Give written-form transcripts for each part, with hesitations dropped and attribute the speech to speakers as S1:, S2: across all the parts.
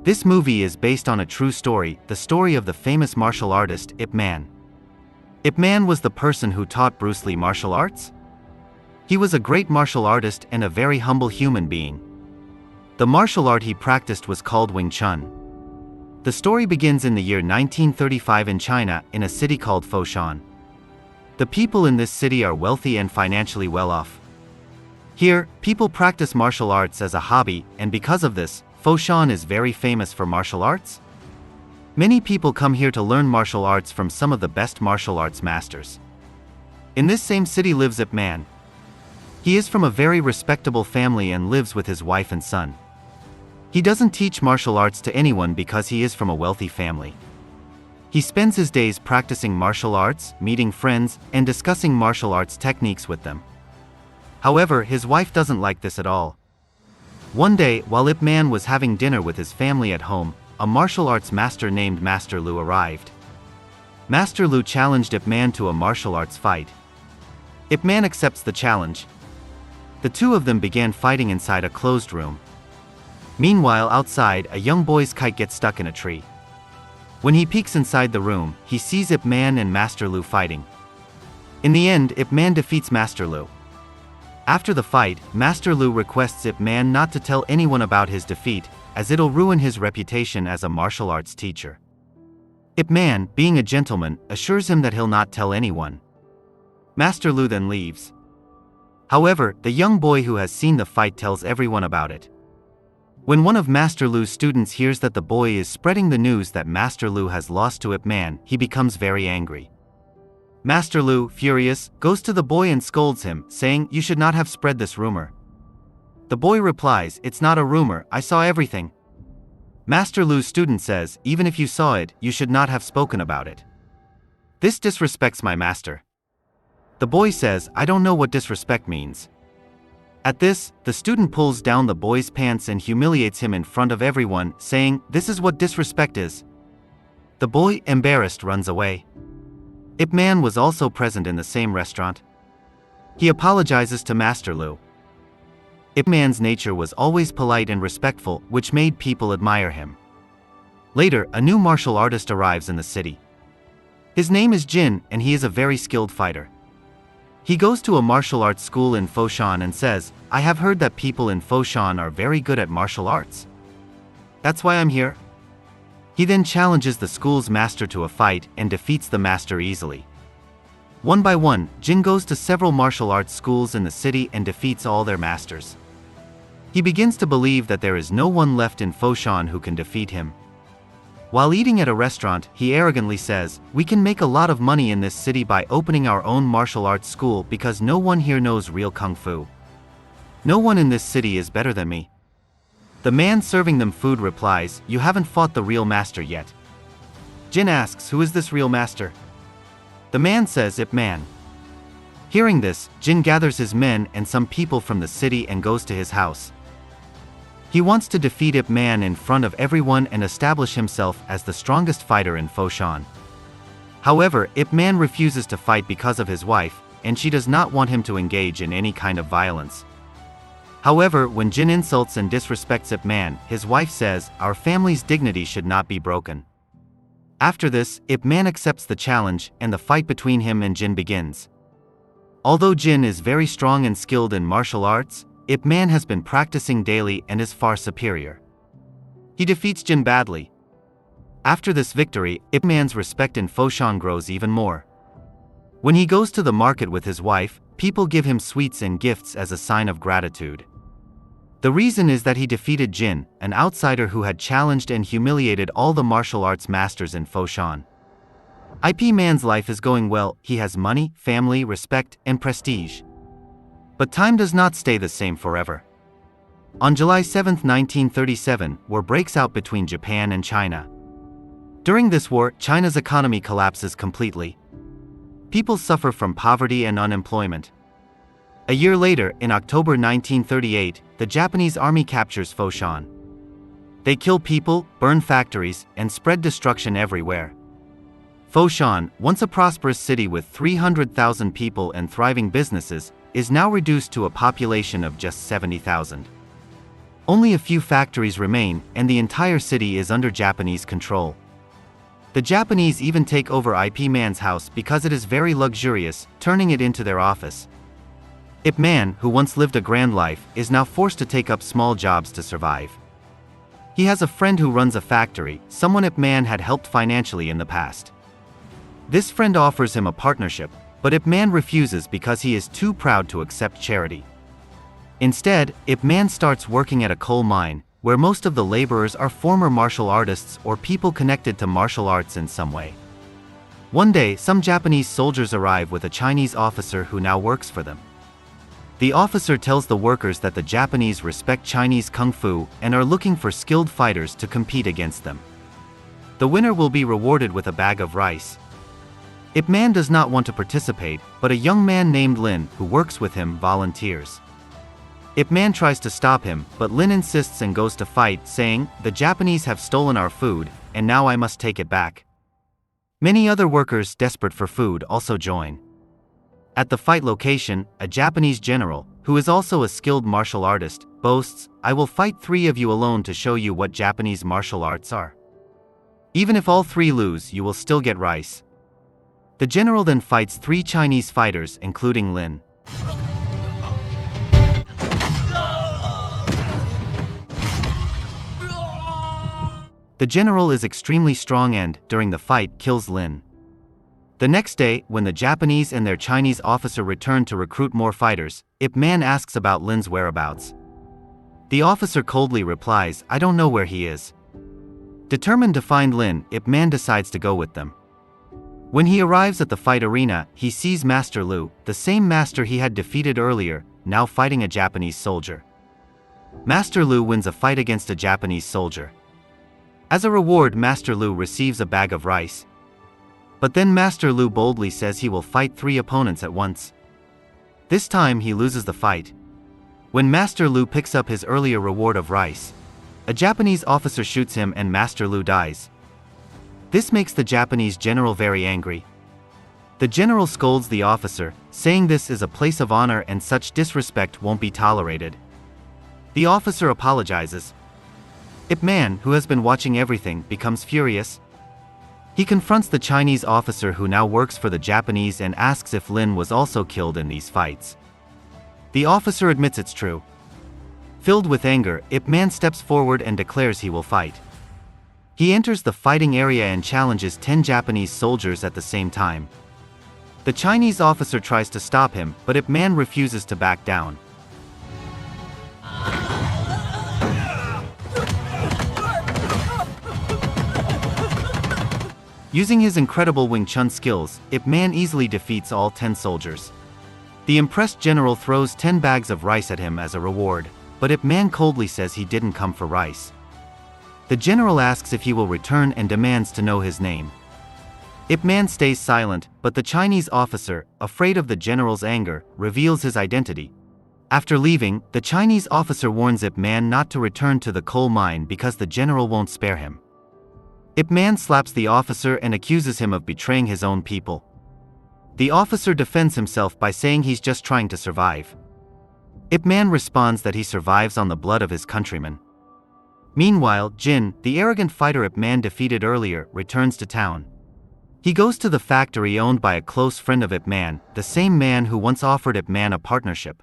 S1: This movie is based on a true story, the story of the famous martial artist Ip Man. Ip Man was the person who taught Bruce Lee martial arts. He was a great martial artist and a very humble human being. The martial art he practiced was called Wing Chun. The story begins in the year 1935 in China, in a city called Foshan. The people in this city are wealthy and financially well off. Here, people practice martial arts as a hobby, and because of this, Foshan is very famous for martial arts. Many people come here to learn martial arts from some of the best martial arts masters. In this same city lives Ip Man. He is from a very respectable family and lives with his wife and son. He doesn't teach martial arts to anyone because he is from a wealthy family. He spends his days practicing martial arts, meeting friends, and discussing martial arts techniques with them. However, his wife doesn't like this at all. One day, while Ip Man was having dinner with his family at home, a martial arts master named Master Lu arrived. Master Lu challenged Ip Man to a martial arts fight. Ip Man accepts the challenge. The two of them began fighting inside a closed room. Meanwhile, outside, a young boy's kite gets stuck in a tree. When he peeks inside the room, he sees Ip Man and Master Lu fighting. In the end, Ip Man defeats Master Lu. After the fight, Master Lu requests Ip Man not to tell anyone about his defeat, as it'll ruin his reputation as a martial arts teacher. Ip Man, being a gentleman, assures him that he'll not tell anyone. Master Lu then leaves. However, the young boy who has seen the fight tells everyone about it. When one of Master Lu's students hears that the boy is spreading the news that Master Lu has lost to Ip Man, he becomes very angry. Master Lu, furious, goes to the boy and scolds him, saying, "You should not have spread this rumor." The boy replies, "It's not a rumor, I saw everything." Master Lu's student says, "Even if you saw it, you should not have spoken about it. This disrespects my master." The boy says, "I don't know what disrespect means." At this, the student pulls down the boy's pants and humiliates him in front of everyone, saying, "This is what disrespect is." The boy, embarrassed, runs away. Ip Man was also present in the same restaurant. He apologizes to Master Lu. Ip Man's nature was always polite and respectful, which made people admire him. Later, a new martial artist arrives in the city. His name is Jin, and he is a very skilled fighter. He goes to a martial arts school in Foshan and says, "I have heard that people in Foshan are very good at martial arts. That's why I'm here." He then challenges the school's master to a fight and defeats the master easily. One by one, Jin goes to several martial arts schools in the city and defeats all their masters. He begins to believe that there is no one left in Foshan who can defeat him. While eating at a restaurant, he arrogantly says, "We can make a lot of money in this city by opening our own martial arts school because no one here knows real kung fu. No one in this city is better than me." The man serving them food replies, "You haven't fought the real master yet." Jin asks, "Who is this real master?" The man says, "Ip Man." Hearing this, Jin gathers his men and some people from the city and goes to his house. He wants to defeat Ip Man in front of everyone and establish himself as the strongest fighter in Foshan. However, Ip Man refuses to fight because of his wife, and she does not want him to engage in any kind of violence. However, when Jin insults and disrespects Ip Man, his wife says, "Our family's dignity should not be broken." After this, Ip Man accepts the challenge, and the fight between him and Jin begins. Although Jin is very strong and skilled in martial arts, Ip Man has been practicing daily and is far superior. He defeats Jin badly. After this victory, Ip Man's respect in Foshan grows even more. When he goes to the market with his wife, people give him sweets and gifts as a sign of gratitude. The reason is that he defeated Jin, an outsider who had challenged and humiliated all the martial arts masters in Foshan. Ip Man's life is going well, he has money, family, respect, and prestige. But time does not stay the same forever. On July 7, 1937, war breaks out between Japan and China. During this war, China's economy collapses completely. People suffer from poverty and unemployment. A year later, in October 1938, the Japanese army captures Foshan. They kill people, burn factories, and spread destruction everywhere. Foshan, once a prosperous city with 300,000 people and thriving businesses, is now reduced to a population of just 70,000. Only a few factories remain, and the entire city is under Japanese control. The Japanese even take over Ip Man's house because it is very luxurious, turning it into their office. Ip Man, who once lived a grand life, is now forced to take up small jobs to survive. He has a friend who runs a factory, someone Ip Man had helped financially in the past. This friend offers him a partnership, but Ip Man refuses because he is too proud to accept charity. Instead, Ip Man starts working at a coal mine, where most of the laborers are former martial artists or people connected to martial arts in some way. One day, some Japanese soldiers arrive with a Chinese officer who now works for them. The officer tells the workers that the Japanese respect Chinese kung fu and are looking for skilled fighters to compete against them. The winner will be rewarded with a bag of rice. Ip Man does not want to participate, but a young man named Lin, who works with him, volunteers. Ip Man tries to stop him, but Lin insists and goes to fight, saying, "The Japanese have stolen our food, and now I must take it back." Many other workers, desperate for food, also join. At the fight location, a Japanese general, who is also a skilled martial artist, boasts, "I will fight 3 of you alone to show you what Japanese martial arts are. Even if all 3 lose, you will still get rice." The general then fights 3 Chinese fighters, including Lin. The general is extremely strong and, during the fight, kills Lin. The next day, when the Japanese and their Chinese officer return to recruit more fighters, Ip Man asks about Lin's whereabouts. The officer coldly replies, "I don't know where he is." Determined to find Lin, Ip Man decides to go with them. When he arrives at the fight arena, he sees Master Lu, the same master he had defeated earlier, now fighting a Japanese soldier. Master Lu wins a fight against a Japanese soldier. As a reward, Master Lu receives a bag of rice. But then Master Lu boldly says he will fight 3 opponents at once. This time he loses the fight. When Master Lu picks up his earlier reward of rice, a Japanese officer shoots him and Master Lu dies. This makes the Japanese general very angry. The general scolds the officer, saying this is a place of honor and such disrespect won't be tolerated. The officer apologizes. Ip Man, who has been watching everything, becomes furious. He confronts the Chinese officer who now works for the Japanese and asks if Lin was also killed in these fights. The officer admits it's true. Filled with anger, Ip Man steps forward and declares he will fight. He enters the fighting area and challenges 10 Japanese soldiers at the same time. The Chinese officer tries to stop him, but Ip Man refuses to back down. Using his incredible Wing Chun skills, Ip Man easily defeats all 10 soldiers. The impressed general throws 10 bags of rice at him as a reward, but Ip Man coldly says he didn't come for rice. The general asks if he will return and demands to know his name. Ip Man stays silent, but the Chinese officer, afraid of the general's anger, reveals his identity. After leaving, the Chinese officer warns Ip Man not to return to the coal mine because the general won't spare him. Ip Man slaps the officer and accuses him of betraying his own people. The officer defends himself by saying he's just trying to survive. Ip Man responds that he survives on the blood of his countrymen. Meanwhile, Jin, the arrogant fighter Ip Man defeated earlier, returns to town. He goes to the factory owned by a close friend of Ip Man, the same man who once offered Ip Man a partnership.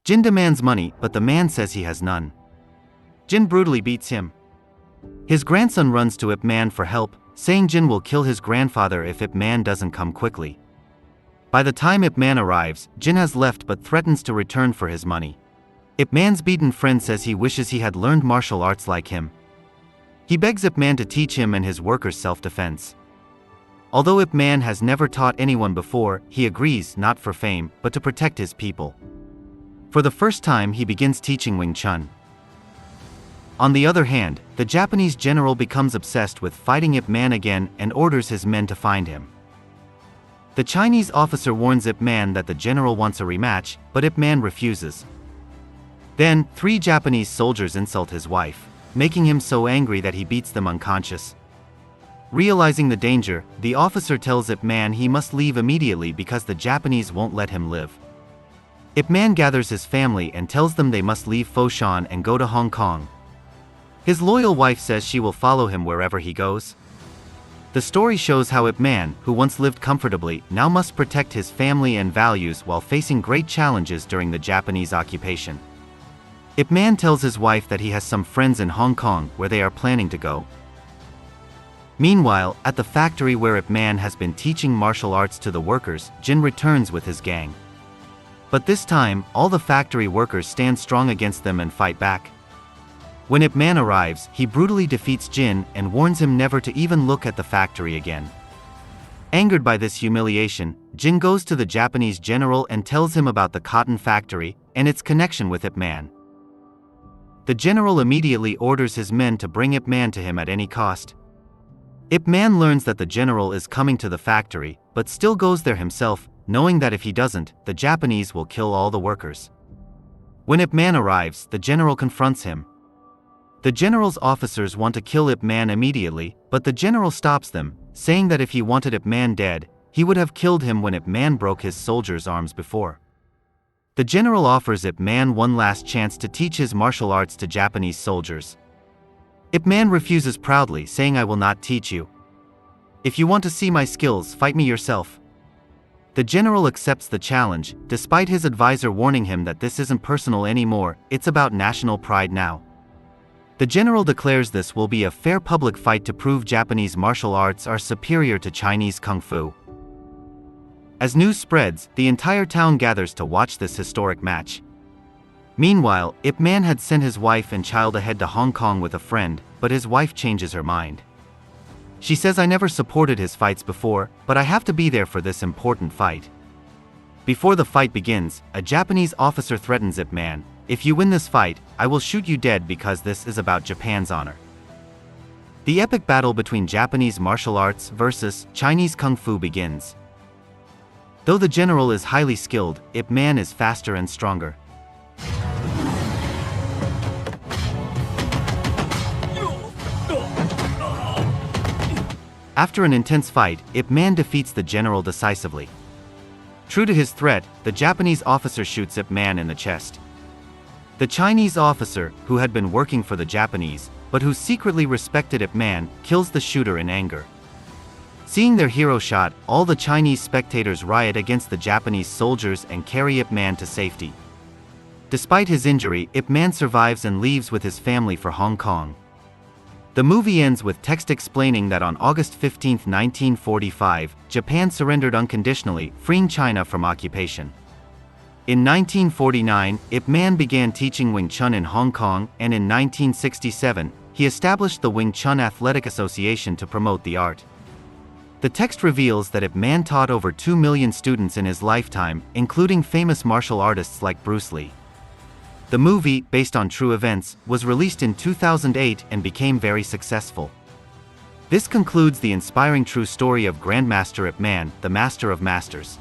S1: Jin demands money, but the man says he has none. Jin brutally beats him. His grandson runs to Ip Man for help, saying Jin will kill his grandfather if Ip Man doesn't come quickly. By the time Ip Man arrives, Jin has left but threatens to return for his money. Ip Man's beaten friend says he wishes he had learned martial arts like him. He begs Ip Man to teach him and his workers self-defense. Although Ip Man has never taught anyone before, he agrees, not for fame, but to protect his people. For the first time he begins teaching Wing Chun. On the other hand, the Japanese general becomes obsessed with fighting Ip Man again and orders his men to find him. The Chinese officer warns Ip Man that the general wants a rematch, but Ip Man refuses. Then, 3 Japanese soldiers insult his wife, making him so angry that he beats them unconscious. Realizing the danger, the officer tells Ip Man he must leave immediately because the Japanese won't let him live. Ip Man gathers his family and tells them they must leave Foshan and go to Hong Kong. His loyal wife says she will follow him wherever he goes. The story shows how Ip Man, who once lived comfortably, now must protect his family and values while facing great challenges during the Japanese occupation. Ip Man tells his wife that he has some friends in Hong Kong where they are planning to go. Meanwhile, at the factory where Ip Man has been teaching martial arts to the workers, Jin returns with his gang. But this time, all the factory workers stand strong against them and fight back. When Ip Man arrives, he brutally defeats Jin and warns him never to even look at the factory again. Angered by this humiliation, Jin goes to the Japanese general and tells him about the cotton factory and its connection with Ip Man. The general immediately orders his men to bring Ip Man to him at any cost. Ip Man learns that the general is coming to the factory, but still goes there himself, knowing that if he doesn't, the Japanese will kill all the workers. When Ip Man arrives, the general confronts him. The general's officers want to kill Ip Man immediately, but the general stops them, saying that if he wanted Ip Man dead, he would have killed him when Ip Man broke his soldiers' arms before. The general offers Ip Man one last chance to teach his martial arts to Japanese soldiers. Ip Man refuses proudly, saying, "I will not teach you. If you want to see my skills, fight me yourself." The general accepts the challenge, despite his advisor warning him that this isn't personal anymore, it's about national pride now. The general declares this will be a fair public fight to prove Japanese martial arts are superior to Chinese kung fu. As news spreads, the entire town gathers to watch this historic match. Meanwhile, Ip Man had sent his wife and child ahead to Hong Kong with a friend, but his wife changes her mind. She says, "I never supported his fights before, but I have to be there for this important fight." Before the fight begins, a Japanese officer threatens Ip Man, "If you win this fight, I will shoot you dead because this is about Japan's honor." The epic battle between Japanese martial arts versus Chinese kung fu begins. Though the general is highly skilled, Ip Man is faster and stronger. After an intense fight, Ip Man defeats the general decisively. True to his threat, the Japanese officer shoots Ip Man in the chest. The Chinese officer, who had been working for the Japanese, but who secretly respected Ip Man, kills the shooter in anger. Seeing their hero shot, all the Chinese spectators riot against the Japanese soldiers and carry Ip Man to safety. Despite his injury, Ip Man survives and leaves with his family for Hong Kong. The movie ends with text explaining that on August 15, 1945, Japan surrendered unconditionally, freeing China from occupation. In 1949, Ip Man began teaching Wing Chun in Hong Kong, and in 1967, he established the Wing Chun Athletic Association to promote the art. The text reveals that Ip Man taught over 2 million students in his lifetime, including famous martial artists like Bruce Lee. The movie, based on true events, was released in 2008 and became very successful. This concludes the inspiring true story of Grandmaster Ip Man, the Master of Masters.